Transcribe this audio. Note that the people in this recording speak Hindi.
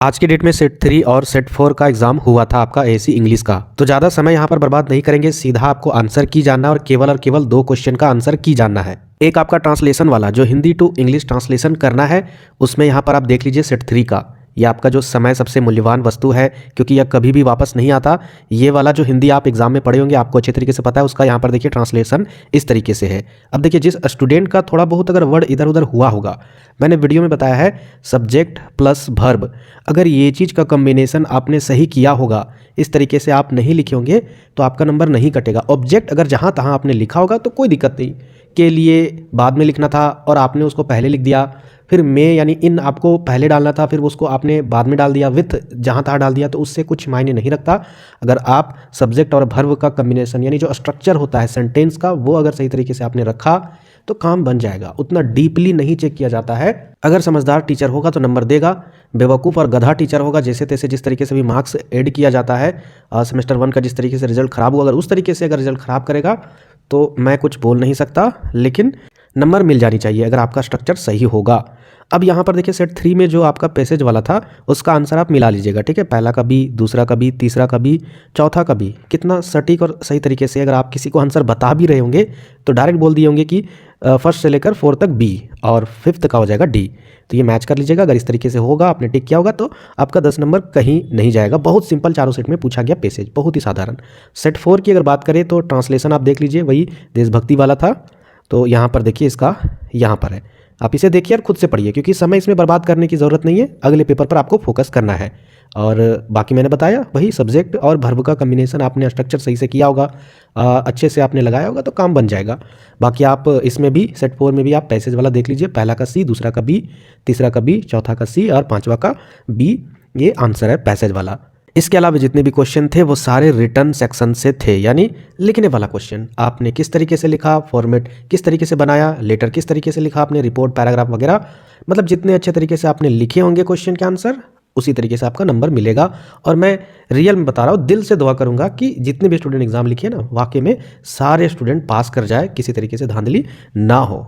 आज की डेट में सेट 3 और सेट 4 का एग्जाम हुआ था आपका एएससी इंग्लिश का। तो ज़्यादा समय यहाँ पर बर्बाद नहीं करेंगे, सीधा आपको आंसर की जानना और केवल दो क्वेश्चन का आंसर की जानना है। एक आपका ट्रांसलेशन वाला जो हिंदी टू इंग्लिश ट्रांसलेशन करना है, उसमें यहाँ पर आप देख लीजिए सेट 3 का। ये आपका जो समय सबसे मूल्यवान वस्तु है, क्योंकि यह कभी भी वापस नहीं आता। ये वाला जो हिंदी आप एग्जाम में पढ़े होंगे, आपको अच्छे तरीके से पता है, उसका यहाँ पर देखिए ट्रांसलेशन इस तरीके से है। अब देखिए, जिस स्टूडेंट का थोड़ा बहुत अगर वर्ड इधर उधर हुआ होगा, मैंने वीडियो में बताया है सब्जेक्ट प्लस वर्ब, अगर ये चीज़ का कॉम्बिनेशन आपने सही किया होगा, इस तरीके से आप नहीं लिखे होंगे तो आपका नंबर नहीं कटेगा। ऑब्जेक्ट अगर जहाँ तहाँ आपने लिखा होगा तो कोई दिक्कत नहीं, के लिए बाद में लिखना था और आपने उसको पहले लिख दिया, फिर में यानी इन आपको पहले डालना था, फिर उसको आपने बाद में डाल दिया, विथ जहाँ तहाँ डाल दिया, तो उससे कुछ मायने नहीं रखता। अगर आप सब्जेक्ट और वर्ब का कॉम्बिनेशन यानी जो स्ट्रक्चर होता है सेंटेंस का, वो अगर सही तरीके से आपने रखा तो काम बन जाएगा। उतना डीपली नहीं चेक किया जाता है। अगर समझदार टीचर होगा तो नंबर देगा, बेवकूफ़ और गधा टीचर होगा, जैसे तैसे जिस तरीके से भी मार्क्स ऐड किया जाता है, सेमेस्टर 1 का जिस तरीके से रिजल्ट ख़राब हुआ, अगर उस तरीके से अगर रिजल्ट ख़राब करेगा तो मैं कुछ बोल नहीं सकता, लेकिन नंबर मिल जानी चाहिए अगर आपका स्ट्रक्चर सही होगा। अब यहाँ पर देखिए सेट 3 में जो आपका पैसेज वाला था, उसका आंसर आप मिला लीजिएगा, ठीक है। पहला का बी, दूसरा का बी, तीसरा का बी, चौथा का बी। कितना सटीक और सही तरीके से अगर आप किसी को आंसर बता भी रहे होंगे तो डायरेक्ट बोल दिए होंगे कि फर्स्ट से लेकर 4 तक बी और 5th का हो जाएगा डी। तो ये मैच कर लीजिएगा। अगर इस तरीके से होगा, आपने टिक किया होगा, तो आपका 10 नंबर कहीं नहीं जाएगा। बहुत सिंपल, चारों सेट में पूछा गया पैसेज, बहुत ही साधारण। सेट 4 की अगर बात करें तो ट्रांसलेशन आप देख लीजिए, वही देशभक्ति वाला था। तो यहाँ पर देखिए, इसका यहाँ पर है, आप इसे देखिए और खुद से पढ़िए, क्योंकि समय इसमें बर्बाद करने की ज़रूरत नहीं है। अगले पेपर पर आपको फोकस करना है। और बाकी मैंने बताया, वही सब्जेक्ट और वर्ब का कॉम्बिनेशन आपने स्ट्रक्चर सही से किया होगा, अच्छे से आपने लगाया होगा तो काम बन जाएगा। बाकी आप इसमें भी सेट 4 में भी आप पैसेज वाला देख लीजिए, पहला का सी, दूसरा का बी, तीसरा का बी, चौथा का सी और पाँचवा का बी। ये आंसर है पैसेज वाला। इसके अलावा जितने भी क्वेश्चन थे वो सारे रिटर्न सेक्शन से थे, यानी लिखने वाला क्वेश्चन। आपने किस तरीके से लिखा, फॉर्मेट किस तरीके से बनाया, लेटर किस तरीके से लिखा आपने, रिपोर्ट, पैराग्राफ वगैरह, मतलब जितने अच्छे तरीके से आपने लिखे होंगे क्वेश्चन के आंसर, उसी तरीके से आपका नंबर मिलेगा। और मैं रियल में बता रहा हूँ, दिल से दुआ करूँगा कि जितने भी स्टूडेंट एग्जाम लिखे ना, वाकई में सारे स्टूडेंट पास कर जाए, किसी तरीके से धांधली ना हो।